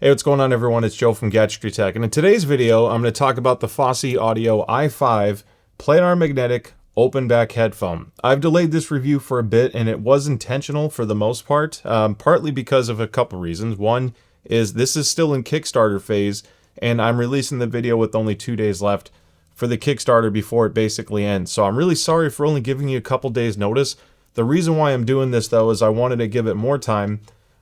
Hey, what's going on everyone? It's Joe from Gadgetry Tech, and in today's video, I'm going to talk about the Fosi Audio i5 Planar Magnetic open back headphone. I've delayed this review for a bit, and it was intentional for the most part, partly because of a couple reasons. One is this is still in Kickstarter phase, and I'm releasing the video with only 2 days left for the Kickstarter before it basically ends. So I'm really sorry for only giving you a couple days notice. The reason why I'm doing this though is I wanted to give it more time.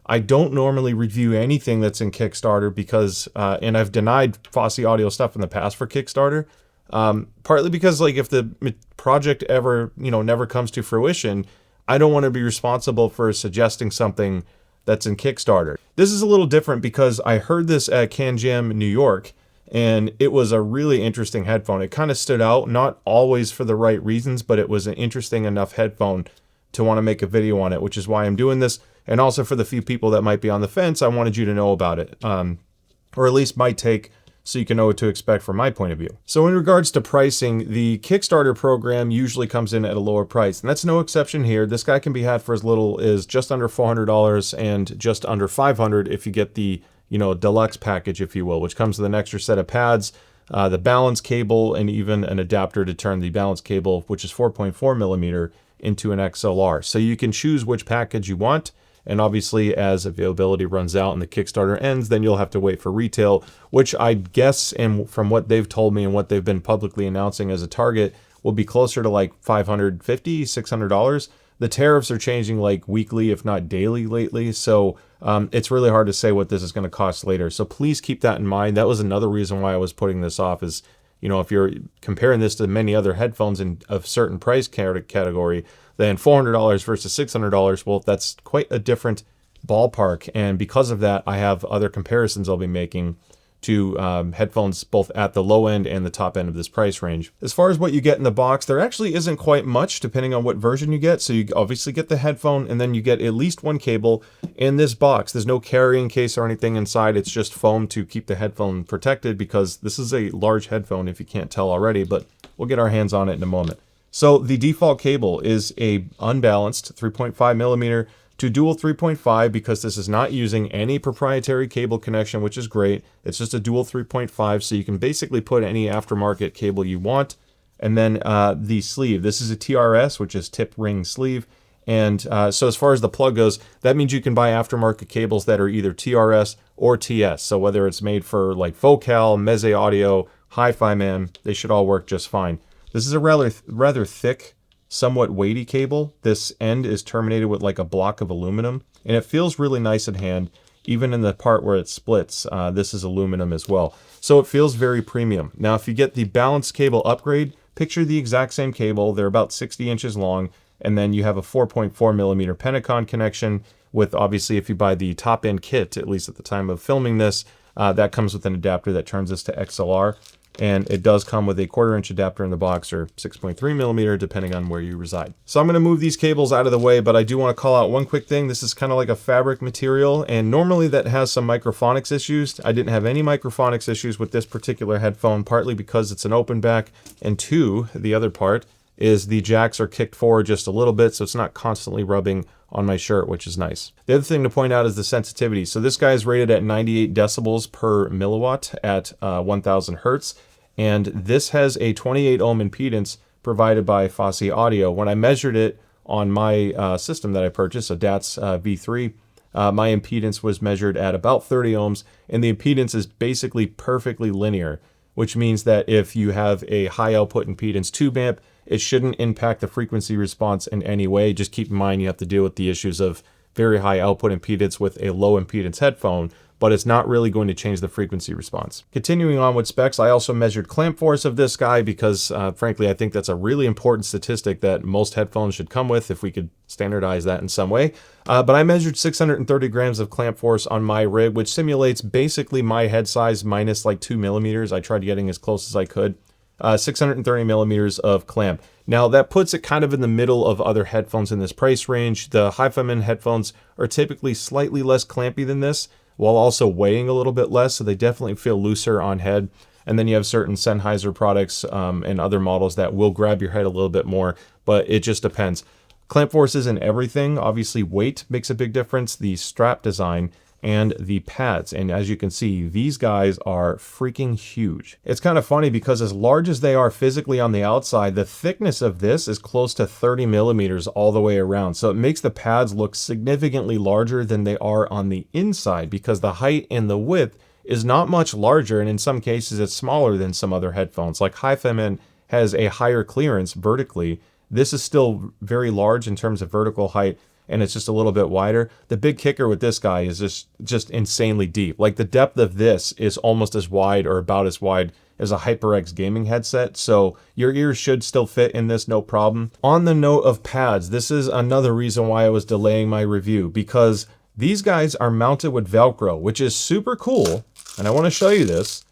I don't normally review anything that's in Kickstarter because, and I've denied Fosi Audio stuff in the past for Kickstarter, partly because like if the project ever, never comes to fruition, I don't want to be responsible for suggesting something that's in Kickstarter. This is a little different because I heard this at Can Jam New York, and it was a really interesting headphone. It kind of stood out, not always for the right reasons, but it was an interesting enough headphone to want to make a video on it, which is why I'm doing this. And also for the few people that might be on the fence, I wanted you to know about it, or at least my take, so you can know what to expect from my point of view. So in regards to pricing, the Kickstarter program usually comes in at a lower price, and that's no exception here. This guy can be had for as little as just under $400 and just under $500 if you get the deluxe package, if you will, which comes with an extra set of pads, the balance cable, and even an adapter to turn the balance cable, which is 4.4 millimeter, into an XLR. So you can choose which package you want. And obviously, as availability runs out and the Kickstarter ends, then you'll have to wait for retail, which I guess, and from what they've told me and what they've been publicly announcing as a target, will be closer to like $550, $600. The tariffs are changing like weekly, if not daily lately. So it's really hard to say what this is going to cost later. So please keep that in mind. That was another reason why I was putting this off is, if you're comparing this to many other headphones in a certain price category, then $400 versus $600, well, that's quite a different ballpark. And because of that, I have other comparisons I'll be making to headphones both at the low end and the top end of this price range. As far as what you get in the box, there actually isn't quite much depending on what version you get. So you obviously get the headphone, and then you get at least one cable in this box. There's no carrying case or anything inside. It's just foam to keep the headphone protected because this is a large headphone if you can't tell already, but we'll get our hands on it in a moment. So the default cable is a unbalanced 3.5 millimeter to dual 3.5 because this is not using any proprietary cable connection, which is great. It's just a dual 3.5, so you can basically put any aftermarket cable you want. And then the sleeve, this is a TRS, which is tip ring sleeve. And so as far as the plug goes, that means you can buy aftermarket cables that are either TRS or TS. So whether it's made for like Focal, Meze Audio, Hi-Fi Man, they should all work just fine. This is a rather thick, somewhat weighty cable. This end is terminated with like a block of aluminum, and it feels really nice at hand. Even in the part where it splits, this is aluminum as well. So it feels very premium. Now, if you get the balanced cable upgrade, picture the exact same cable. They're about 60 inches long, and then you have a 4.4 millimeter Penacon connection with, obviously, if you buy the top end kit, at least at the time of filming this, that comes with an adapter that turns this to XLR. And it does come with a 1/4 inch adapter in the box, or 6.3 millimeter, depending on where you reside. So I'm going to move these cables out of the way, but I do want to call out one quick thing. This is kind of like a fabric material, and normally that has some microphonics issues. I didn't have any microphonics issues with this particular headphone, partly because it's an open back, and two, the other part, is the jacks are kicked forward just a little bit, so it's not constantly rubbing on my shirt, which is nice. The other thing to point out is the sensitivity. So this guy is rated at 98 decibels per milliwatt at 1000 hertz. And this has a 28 ohm impedance provided by Fosi Audio. When I measured it on my system that I purchased, a DATS V3, my impedance was measured at about 30 ohms, and the impedance is basically perfectly linear, which means that if you have a high output impedance tube amp, it shouldn't impact the frequency response in any way. Just keep in mind you have to deal with the issues of very high output impedance with a low impedance headphone, but it's not really going to change the frequency response. Continuing on with specs, I also measured clamp force of this guy because, frankly, I think that's a really important statistic that most headphones should come with if we could standardize that in some way. But I measured 630 grams of clamp force on my rig, which simulates basically my head size minus like 2 millimeters. I tried getting as close as I could. 630 millimeters of clamp. Now that puts it kind of in the middle of other headphones in this price range. The Hi-Fi Man headphones are typically slightly less clampy than this, while also weighing a little bit less, so they definitely feel looser on head. And then you have certain Sennheiser products and other models that will grab your head a little bit more, but it just depends. Clamp force isn't everything. Obviously, weight makes a big difference. The strap design and the pads. And as you can see, these guys are freaking huge. It's kind of funny because as large as they are physically on the outside, the thickness of this is close to 30 millimeters all the way around. So it makes the pads look significantly larger than they are on the inside because the height and the width is not much larger, and in some cases it's smaller than some other headphones. Like Headphone has a higher clearance vertically. This is still very large in terms of vertical height, and it's just a little bit wider. The big kicker with this guy is just insanely deep. Like the depth of this is almost as wide or about as wide as a HyperX gaming headset, so your ears should still fit in this no problem. On the note of pads, this is another reason why I was delaying my review, because these guys are mounted with Velcro, which is super cool, and I want to show you this.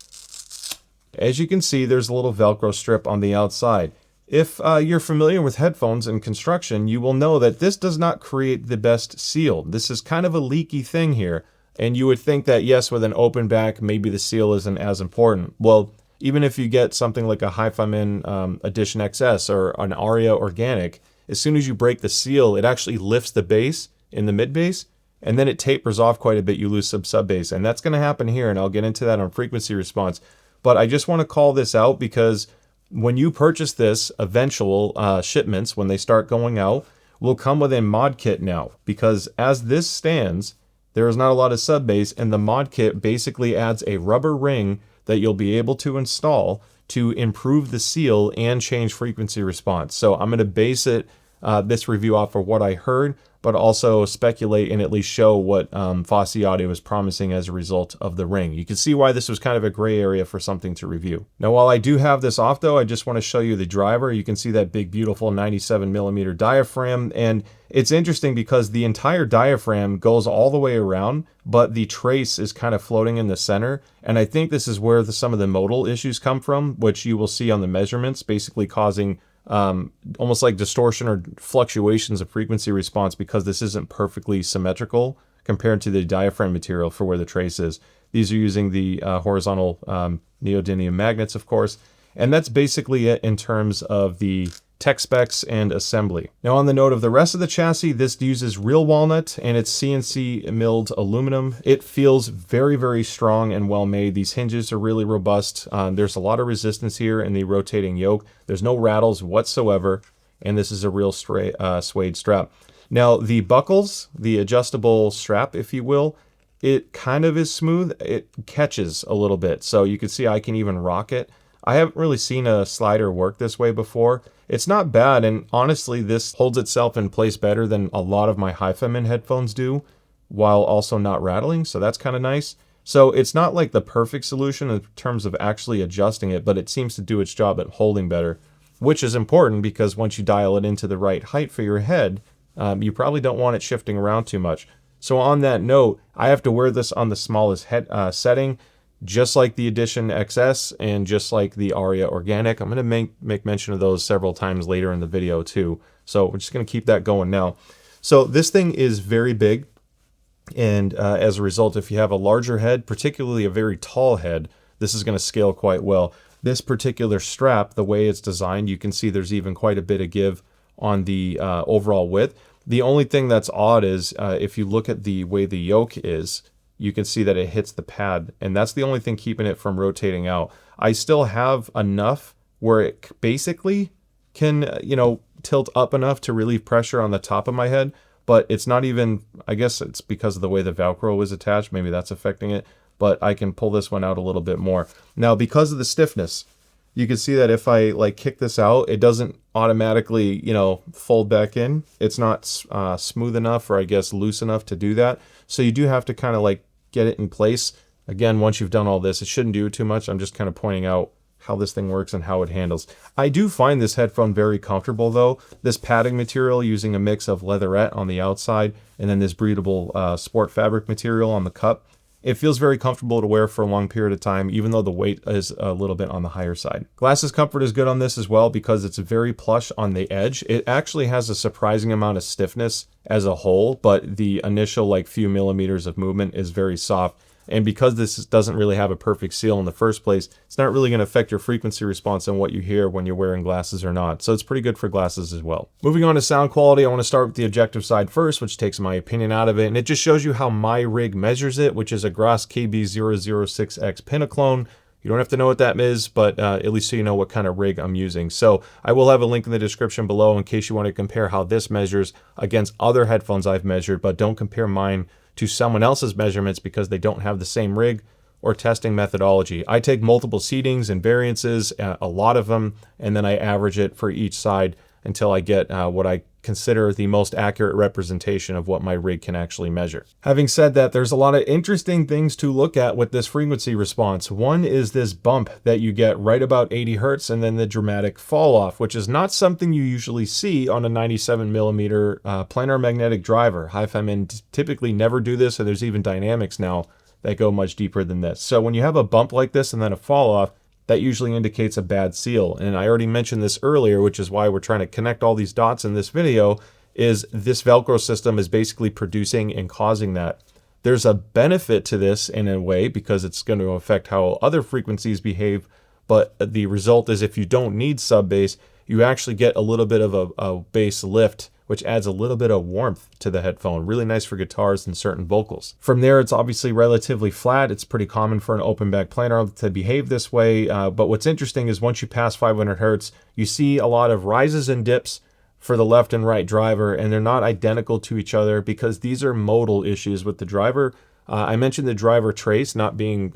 As you can see, there's a little Velcro strip on the outside. If you're familiar with headphones and construction, you will know that this does not create the best seal. This is kind of a leaky thing here, and you would think that, yes, with an open back, maybe the seal isn't as important. Well, even if you get something like a Headphone Edition XS or an Aria Organic, as soon as you break the seal, it actually lifts the bass in the mid bass, and then it tapers off quite a bit. You lose some sub bass, and that's going to happen here, and I'll get into that on frequency response. But I just want to call this out because when you purchase this, eventual shipments, when they start going out, will come with a mod kit now, because as this stands, there is not a lot of sub bass, and the mod kit basically adds a rubber ring that you'll be able to install to improve the seal and change frequency response. So I'm going to base this review off of what I heard, but also speculate and at least show what Fosi Audio is promising as a result of the ring. You can see why this was kind of a gray area for something to review. Now, while I do have this off though, I just want to show you the driver. You can see that big, beautiful 97 millimeter diaphragm. And it's interesting because the entire diaphragm goes all the way around, but the trace is kind of floating in the center. And I think this is where some of the modal issues come from, which you will see on the measurements, basically causing almost like distortion or fluctuations of frequency response because this isn't perfectly symmetrical compared to the diaphragm material for where the trace is. These are using the horizontal neodymium magnets, of course, and that's basically it in terms of the tech specs and assembly. Now, on the note of the rest of the chassis, this uses real walnut and it's CNC milled aluminum. It feels very, very strong and well made. These hinges are really robust. There's a lot of resistance here in the rotating yoke. There's no rattles whatsoever, and this is a real suede strap. Now, the buckles, the adjustable strap, if you will, it kind of is smooth. It catches a little bit, so you can see I can even rock it. I haven't really seen a slider work this way before. It's not bad, and honestly, this holds itself in place better than a lot of my Headphone headphones do, while also not rattling, so that's kind of nice. So it's not like the perfect solution in terms of actually adjusting it, but it seems to do its job at holding better, which is important because once you dial it into the right height for your head, you probably don't want it shifting around too much. So on that note, I have to wear this on the smallest head setting, just like the Edition XS and just like the Aria Organic. I'm going to make mention of those several times later in the video too. So we're just going to keep that going now. So this thing is very big. And as a result, if you have a larger head, particularly a very tall head, this is going to scale quite well. This particular strap, the way it's designed, you can see there's even quite a bit of give on the overall width. The only thing that's odd is if you look at the way the yoke is, you can see that it hits the pad, and that's the only thing keeping it from rotating out. I still have enough where it basically can, tilt up enough to relieve pressure on the top of my head, but it's not even, I guess it's because of the way the Velcro is attached, maybe that's affecting it, but I can pull this one out a little bit more. Now, because of the stiffness, you can see that if I kick this out, it doesn't automatically, fold back in. It's not smooth enough, or I guess loose enough to do that. So you do have to kind of get it in place. Again, once you've done all this, it shouldn't do too much. I'm just kind of pointing out how this thing works and how it handles. I do find this headphone very comfortable though. This padding material using a mix of leatherette on the outside and then this breathable sport fabric material on the cup. It feels very comfortable to wear for a long period of time, even though the weight is a little bit on the higher side. Glasses comfort is good on this as well because it's very plush on the edge. It actually has a surprising amount of stiffness as a whole, but the initial few millimeters of movement is very soft. And because this doesn't really have a perfect seal in the first place, it's not really going to affect your frequency response on what you hear when you're wearing glasses or not. So it's pretty good for glasses as well. Moving on to sound quality, I want to start with the objective side first, which takes my opinion out of it. And it just shows you how my rig measures it, which is a Gross KB006X Pinaclone. You don't have to know what that is, but at least so you know what kind of rig I'm using. So I will have a link in the description below in case you want to compare how this measures against other headphones I've measured, but don't compare mine to someone else's measurements because they don't have the same rig or testing methodology. I take multiple seatings and variances, a lot of them, and then I average it for each side until I get what I consider the most accurate representation of what my rig can actually measure. Having said that, there's a lot of interesting things to look at with this frequency response. One is this bump that you get right about 80 hertz and then the dramatic fall off, which is not something you usually see on a 97 millimeter planar magnetic driver. Hi-Fi men typically never do this, so there's even dynamics now that go much deeper than this. So when you have a bump like this and then a fall off, that usually indicates a bad seal. And I already mentioned this earlier, which is why we're trying to connect all these dots in this video, is this Velcro system is basically producing and causing that. There's a benefit to this in a way because it's going to affect how other frequencies behave, but the result is if you don't need sub bass, you actually get a little bit of a bass lift, which adds a little bit of warmth to the headphone. Really nice for guitars and certain vocals. From there, it's obviously relatively flat. It's pretty common for an open back planar to behave this way. But what's interesting is once you pass 500 hertz, you see a lot of rises and dips for the left and right driver, and they're not identical to each other because these are modal issues with the driver. I mentioned the driver trace not being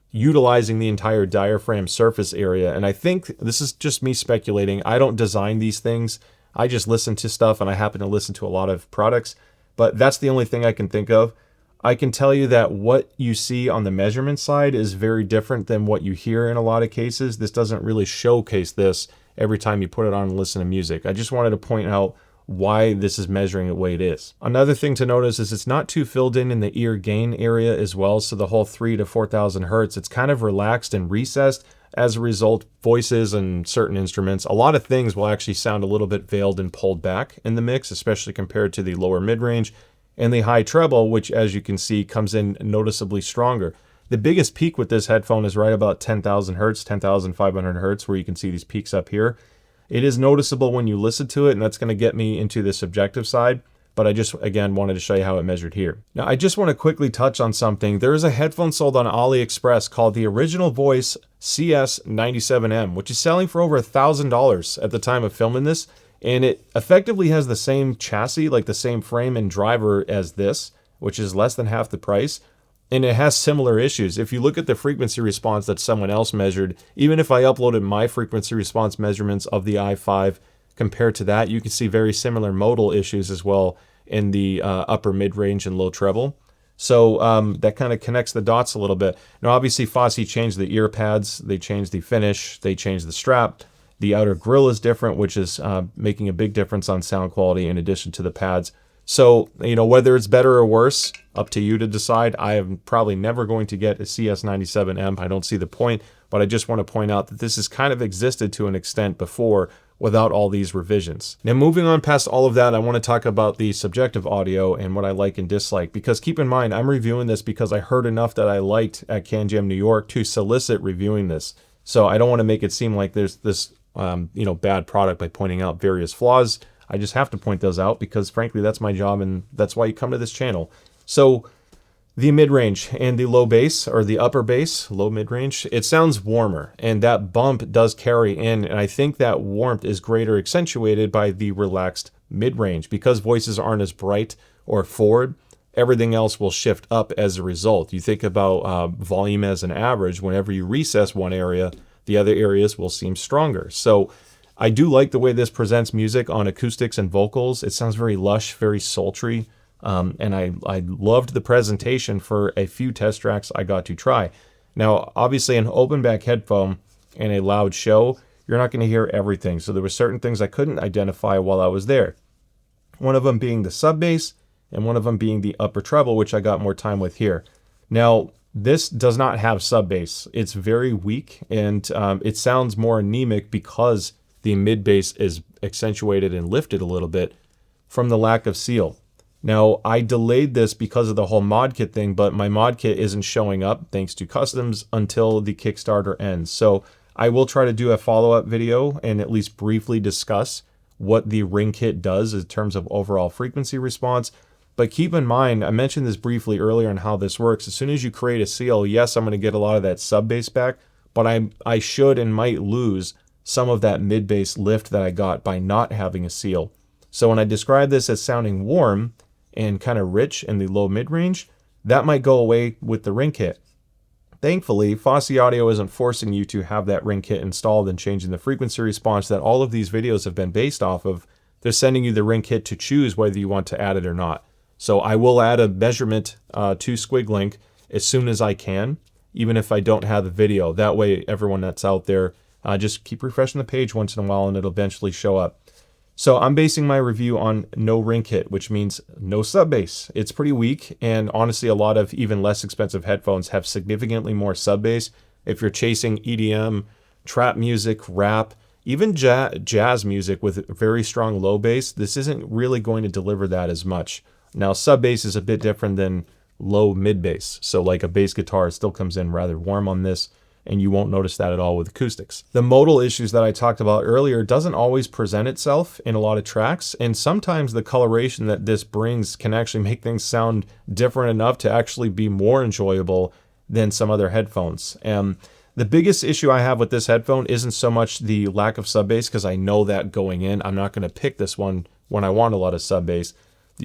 utilizing the entire diaphragm surface area. And I think this is just me speculating. I don't design these things. I just listen to stuff and I happen to listen to a lot of products, but that's the only thing I can think of. I can tell you that what you see on the measurement side is very different than what you hear in a lot of cases. This doesn't really showcase this every time you put it on and listen to music. I just wanted to point out why this is measuring the way it is. Another thing to notice is it's not too filled in the ear gain area as well. So the whole 3,000 to 4,000 hertz, it's kind of relaxed and recessed. As a result, voices and certain instruments, a lot of things will actually sound a little bit veiled and pulled back in the mix, especially compared to the lower mid-range and the high treble, which as you can see comes in noticeably stronger. The biggest peak with this headphone is right about 10,000 hertz, 10,500 hertz, where you can see these peaks up here. It is noticeable when you listen to it, and that's going to get me into the subjective side. But I just, again, wanted to show you how it measured here. Now, I just want to quickly touch on something. There is a headphone sold on AliExpress called the Original Voice CS97M, which is selling for over $1,000 at the time of filming this. And it effectively has the same chassis, like the same frame and driver as this, which is less than half the price. And it has similar issues. If you look at the frequency response that someone else measured, even if I uploaded my frequency response measurements of the i5 compared to that, you can see very similar modal issues as well in the upper mid-range and low treble. So that kind of connects the dots a little bit. Now, obviously, Fosi changed the ear pads. They changed the finish. They changed the strap. The outer grill is different, which is making a big difference on sound quality in addition to the pads. So, you know, whether it's better or worse, up to you to decide. I am probably never going to get a CS97M. I don't see the point, but I just want to point out that this has kind of existed to an extent before without all these revisions. Now, moving on past all of that, I want to talk about the subjective audio and what I like and dislike, because keep in mind, I'm reviewing this because I heard enough that I liked at Can Jam New York to solicit reviewing this. So I don't want to make it seem like there's this bad product by pointing out various flaws. I just have to point those out because frankly, that's my job and that's why you come to this channel. So the mid-range and the low bass, or the upper bass, low mid-range, it sounds warmer, and that bump does carry in, and I think that warmth is greater accentuated by the relaxed mid-range. Because voices aren't as bright or forward, everything else will shift up as a result. You think about volume as an average, whenever you recess one area, the other areas will seem stronger. So I do like the way this presents music on acoustics and vocals. It sounds very lush, very sultry. And I loved the presentation for a few test tracks I got to try. Now, obviously, an open back headphone and a loud show, you're not going to hear everything. So there were certain things I couldn't identify while I was there. One of them being the sub bass and one of them being the upper treble, which I got more time with here. Now, this does not have sub bass. It's very weak, and it sounds more anemic because the mid bass is accentuated and lifted a little bit from the lack of seal. Now, I delayed this because of the whole mod kit thing, but my mod kit isn't showing up thanks to customs until the Kickstarter ends. So I will try to do a follow-up video and at least briefly discuss what the ring kit does in terms of overall frequency response. But keep in mind, I mentioned this briefly earlier on how this works. As soon as you create a seal, yes, I'm going to get a lot of that sub bass back, but I should and might lose some of that mid bass lift that I got by not having a seal. So when I describe this as sounding warm and kind of rich in the low mid range, that might go away with the ring kit. Thankfully, Fosi Audio isn't forcing you to have that ring kit installed and changing the frequency response that all of these videos have been based off of. They're sending you the ring kit to choose whether you want to add it or not. So I will add a measurement to SquigLink as soon as I can, even if I don't have the video. That way, everyone that's out there, just keep refreshing the page once in a while and it'll eventually show up. So I'm basing my review on no ring kit, which means no sub bass. It's pretty weak, and honestly, a lot of even less expensive headphones have significantly more sub bass. If you're chasing EDM, trap music, rap, even jazz music with very strong low bass, this isn't really going to deliver that as much. Now, sub bass is a bit different than low mid bass. So like a bass guitar still comes in rather warm on this, and you won't notice that at all with acoustics. The modal issues that I talked about earlier doesn't always present itself in a lot of tracks, and sometimes the coloration that this brings can actually make things sound different enough to actually be more enjoyable than some other headphones. And the biggest issue I have with this headphone isn't so much the lack of sub bass, because I know that going in. I'm not going to pick this one when I want a lot of sub bass.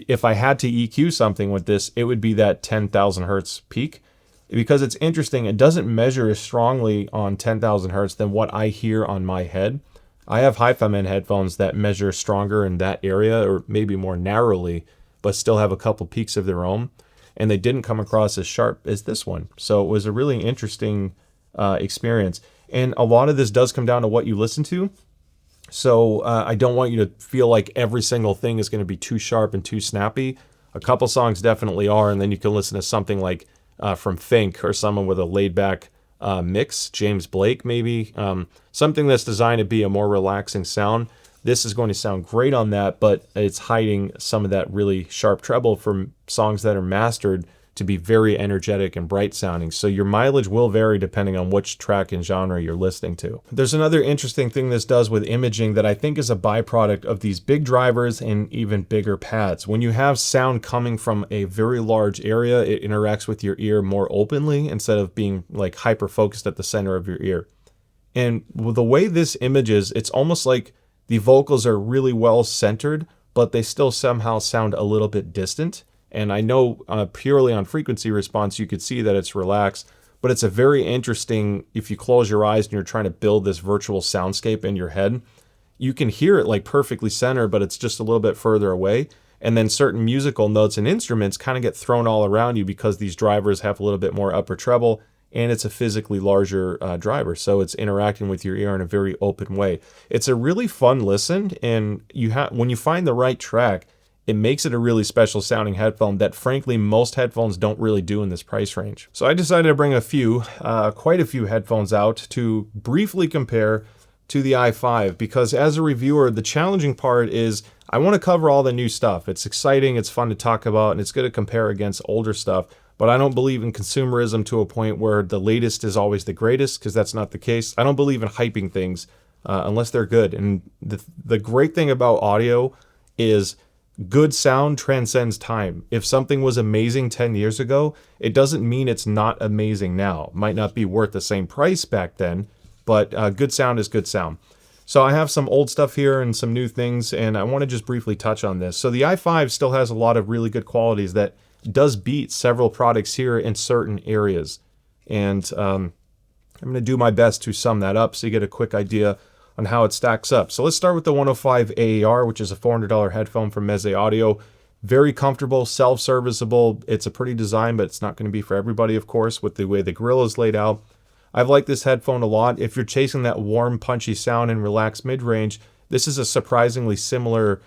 If I had to EQ something with this, it would be that 10,000 hertz peak. Because it's interesting, it doesn't measure as strongly on 10,000 hertz than what I hear on my head. I have Hi-Fi headphones that measure stronger in that area, or maybe more narrowly, but still have a couple peaks of their own. And they didn't come across as sharp as this one. So it was a really interesting experience. And a lot of this does come down to what you listen to. So I don't want you to feel like every single thing is going to be too sharp and too snappy. A couple songs definitely are, and then you can listen to something like from Fink or someone with a laid-back mix, James Blake maybe, something that's designed to be a more relaxing sound. This is going to sound great on that, but it's hiding some of that really sharp treble from songs that are mastered to be very energetic and bright sounding. So your mileage will vary depending on which track and genre you're listening to. There's another interesting thing this does with imaging that I think is a byproduct of these big drivers and even bigger pads. When you have sound coming from a very large area, it interacts with your ear more openly instead of being like hyper focused at the center of your ear. And the way this images, it's almost like the vocals are really well centered, but they still somehow sound a little bit distant. And I know purely on frequency response, you could see that it's relaxed, but it's a very interesting, if you close your eyes and you're trying to build this virtual soundscape in your head, you can hear it like perfectly centered, but it's just a little bit further away. And then certain musical notes and instruments kind of get thrown all around you because these drivers have a little bit more upper treble, and it's a physically larger driver. So it's interacting with your ear in a very open way. It's a really fun listen, and when you find the right track, it makes it a really special sounding headphone that frankly most headphones don't really do in this price range. So I decided to bring quite a few headphones out to briefly compare to the i5, because as a reviewer, the challenging part is I want to cover all the new stuff. It's exciting, it's fun to talk about, and it's good to compare against older stuff, but I don't believe in consumerism to a point where the latest is always the greatest, because that's not the case. I don't believe in hyping things unless they're good. And the great thing about audio is good sound transcends time. If something was amazing 10 years ago, it doesn't mean it's not amazing now. It might not be worth the same price back then, but good sound is good sound. So I have some old stuff here and some new things, and I want to just briefly touch on this. So the i5 still has a lot of really good qualities that does beat several products here in certain areas. And I'm going to do my best to sum that up so you get a quick idea on how it stacks up. So let's start with the 105 AAR, which is a $400 headphone from Meze Audio. Very comfortable, self-serviceable. It's a pretty design, but it's not going to be for everybody, of course, with the way the grill is laid out. I've liked this headphone a lot. If you're chasing that warm, punchy sound and relaxed mid-range, this is a surprisingly similar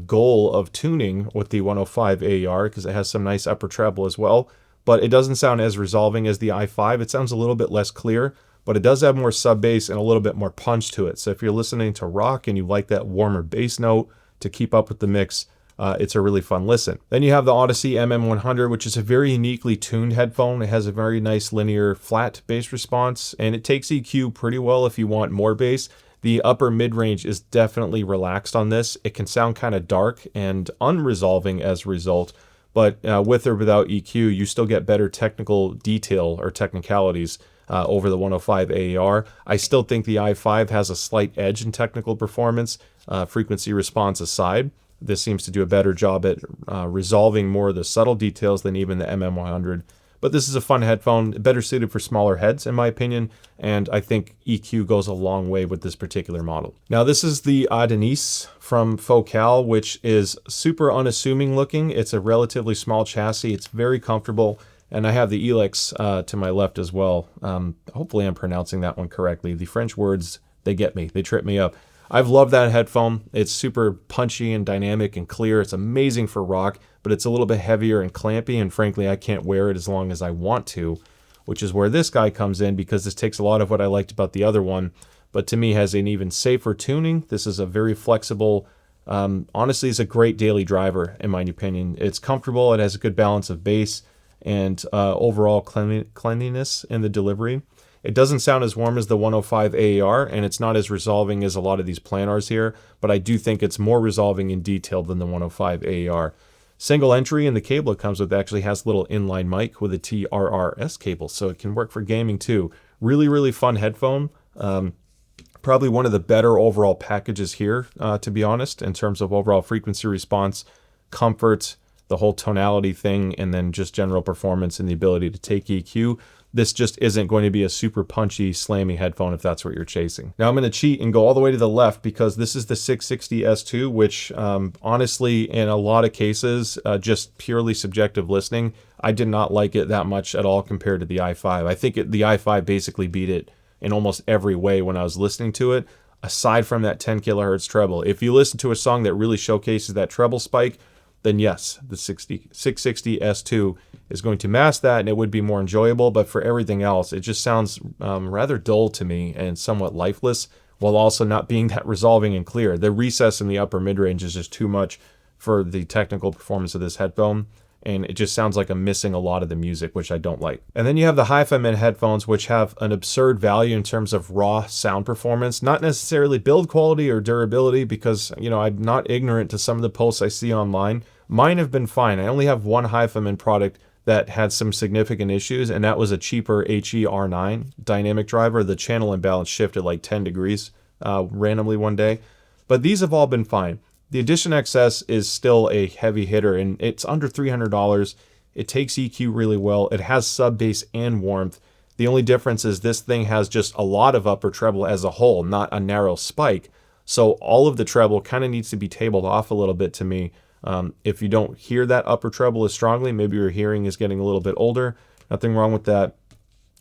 goal of tuning with the 105 AAR, because it has some nice upper treble as well, but it doesn't sound as resolving as the i5. It sounds a little bit less clear, but it does have more sub bass and a little bit more punch to it. So if you're listening to rock and you like that warmer bass note to keep up with the mix, it's a really fun listen. Then you have the Odyssey MM100, which is a very uniquely tuned headphone. It has a very nice linear flat bass response, and it takes EQ pretty well if you want more bass. The upper mid-range is definitely relaxed on this. It can sound kind of dark and unresolving as a result, but with or without EQ, you still get better technical detail or technicalities over the 105 AER. I still think the i5 has a slight edge in technical performance, frequency response aside. This seems to do a better job at resolving more of the subtle details than even the MM100. But this is a fun headphone, better suited for smaller heads, in my opinion, and I think EQ goes a long way with this particular model. Now, this is the Denise from Focal, which is super unassuming looking. It's a relatively small chassis. It's very comfortable, and I have the Elix to my left as well. Hopefully I'm pronouncing that one correctly. The French words, they get me. They trip me up. I've loved that headphone. It's super punchy and dynamic and clear. It's amazing for rock, but it's a little bit heavier and clampy, and frankly, I can't wear it as long as I want to, which is where this guy comes in, because this takes a lot of what I liked about the other one, but to me has an even safer tuning. This is a very flexible, honestly, it's a great daily driver, in my opinion. It's comfortable, it has a good balance of bass, and overall cleanliness in the delivery. It doesn't sound as warm as the 105 AER, and it's not as resolving as a lot of these Planars here, but I do think it's more resolving and detailed than the 105 AER. Single entry, and the cable it comes with actually has a little inline mic with a TRRS cable, so it can work for gaming too. Really, really fun headphone. Probably one of the better overall packages here, to be honest, in terms of overall frequency response, comfort, the whole tonality thing, and then just general performance and the ability to take EQ. This just isn't going to be a super punchy, slammy headphone if that's what you're chasing. Now I'm going to cheat and go all the way to the left, because this is the 660 S2, which honestly, in a lot of cases, just purely subjective listening, I did not like it that much at all compared to the i5. I think the i5 basically beat it in almost every way when I was listening to it, aside from that 10 kilohertz treble. If you listen to a song that really showcases that treble spike, then yes, the 660 S2 is going to mask that, and it would be more enjoyable. But for everything else, it just sounds rather dull to me and somewhat lifeless, while also not being that resolving and clear. The recess in the upper mid-range is just too much for the technical performance of this headphone, and it just sounds like I'm missing a lot of the music, which I don't like. And then you have the HiFiMan headphones, which have an absurd value in terms of raw sound performance, not necessarily build quality or durability, because, you know, I'm not ignorant to some of the posts I see online. Mine have been fine. I only have one HiFiMan product that had some significant issues, and that was a cheaper HE-R9 dynamic driver. The channel imbalance shifted like 10 degrees randomly one day. But these have all been fine. The Edition XS is still a heavy hitter, and it's under $300. It takes EQ really well. It has sub bass and warmth. The only difference is this thing has just a lot of upper treble as a whole, not a narrow spike. So all of the treble kind of needs to be tabled off a little bit to me. If you don't hear that upper treble as strongly, maybe your hearing is getting a little bit older. Nothing wrong with that.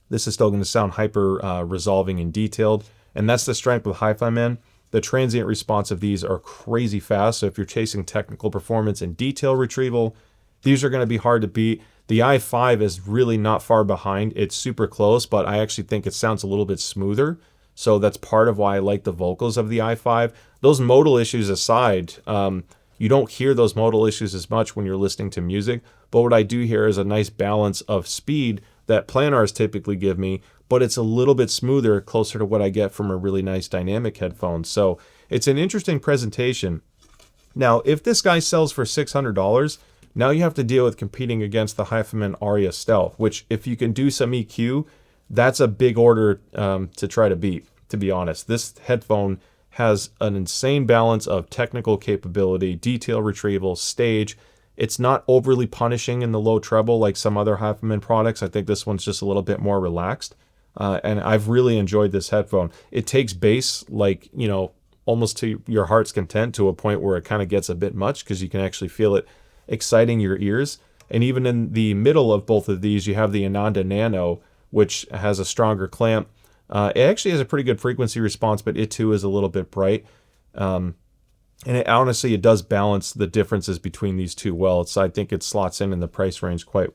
This is still going to sound hyper resolving and detailed, and that's the strength with HiFiMan. The transient response of these are crazy fast, so if you're chasing technical performance and detail retrieval, these are going to be hard to beat. The i5 is really not far behind. It's super close, but I actually think it sounds a little bit smoother, so that's part of why I like the vocals of the i5. Those modal issues aside, you don't hear those modal issues as much when you're listening to music, but what I do hear is a nice balance of speed that Planars typically give me, but it's a little bit smoother, closer to what I get from a really nice dynamic headphone. So it's an interesting presentation. Now, if this guy sells for $600, now you have to deal with competing against the HiFiMan Aria Stealth, which if you can do some EQ, that's a big order to try to beat, to be honest. This headphone has an insane balance of technical capability, detail retrieval, stage. It's not overly punishing in the low treble like some other HiFiMan products. I think this one's just a little bit more relaxed. And I've really enjoyed this headphone. It takes bass like, you know, almost to your heart's content, to a point where it kind of gets a bit much, because you can actually feel it exciting your ears. And even in the middle of both of these, you have the Ananda Nano, which has a stronger clamp. It actually has a pretty good frequency response, but it too is a little bit bright. And honestly, it does balance the differences between these two well. So I think it slots in the price range quite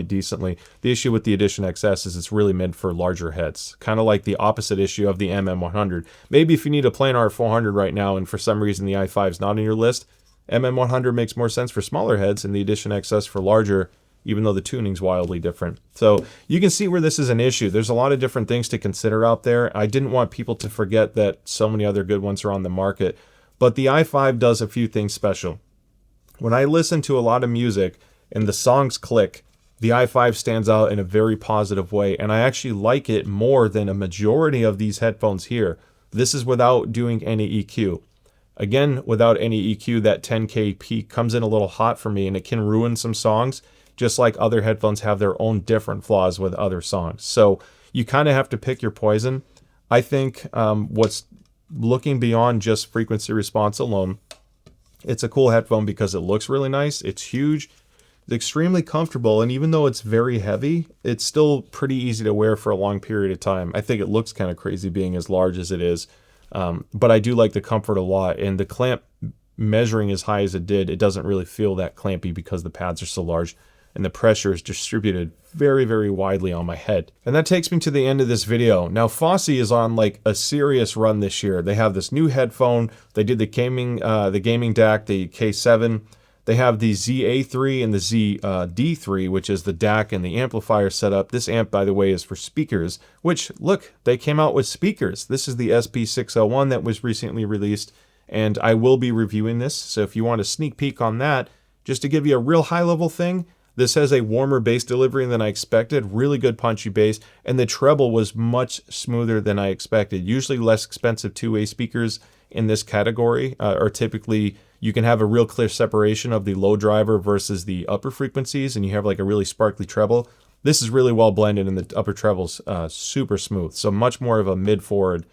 decently. The issue with the Edition XS is it's really meant for larger heads, kind of like the opposite issue of the MM100. Maybe if you need a Planar 400 right now, and for some reason the i5 is not on your list, MM100 makes more sense for smaller heads and the Edition XS for larger, even though the tuning's wildly different. So you can see where this is an issue. There's a lot of different things to consider out there. I didn't want people to forget that so many other good ones are on the market, but the i5 does a few things special. When I listen to a lot of music and the songs click, the i5 stands out in a very positive way, and I actually like it more than a majority of these headphones here. This is without doing any EQ. Again, without any EQ, that 10K peak comes in a little hot for me, and it can ruin some songs, just like other headphones have their own different flaws with other songs. So you kind of have to pick your poison. I think what's looking beyond just frequency response alone, it's a cool headphone because it looks really nice, it's huge, extremely comfortable, and even though it's very heavy, it's still pretty easy to wear for a long period of time. I think it looks kind of crazy being as large as it is, but I do like the comfort a lot, and the clamp measuring as high as it did, it doesn't really feel that clampy because the pads are so large and the pressure is distributed very, very widely on my head. And that takes me to the end of this video. Now, Fosi is on like a serious run this year. They have this new headphone, they did the gaming DAC, the K7, they have the ZA3 and the ZD3, which is the DAC and the amplifier setup. This amp, by the way, is for speakers, which, look, they came out with speakers. This is the SP601 that was recently released, and I will be reviewing this. So if you want a sneak peek on that, just to give you a real high-level thing, this has a warmer bass delivery than I expected, really good punchy bass, and the treble was much smoother than I expected. Usually less expensive two-way speakers in this category are typically, you can have a real clear separation of the low driver versus the upper frequencies, and you have like a really sparkly treble. This is really well blended, and the upper treble's super smooth, so much more of a mid-forward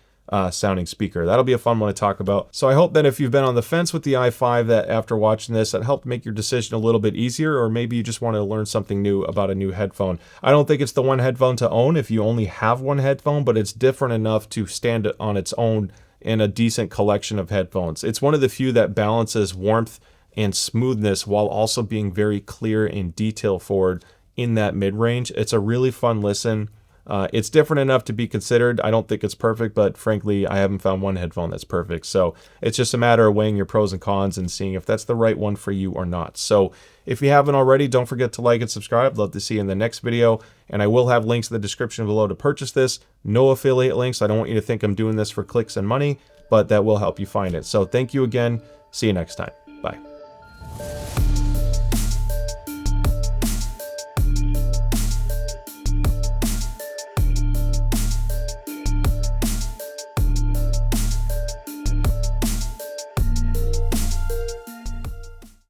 sounding speaker. That'll be a fun one to talk about. So I hope that if you've been on the fence with the i5, that after watching this, that helped make your decision a little bit easier, or maybe you just want to learn something new about a new headphone. I don't think it's the one headphone to own if you only have one headphone, but it's different enough to stand on its own in a decent collection of headphones. It's one of the few that balances warmth and smoothness while also being very clear and detail forward in that mid-range. It's a really fun listen. It's different enough to be considered. I don't think it's perfect, but frankly, I haven't found one headphone that's perfect. So it's just a matter of weighing your pros and cons and seeing if that's the right one for you or not. So if you haven't already, don't forget to like and subscribe. I'd love to see you in the next video. And I will have links in the description below to purchase this. No affiliate links. I don't want you to think I'm doing this for clicks and money, but that will help you find it. So thank you again. See you next time.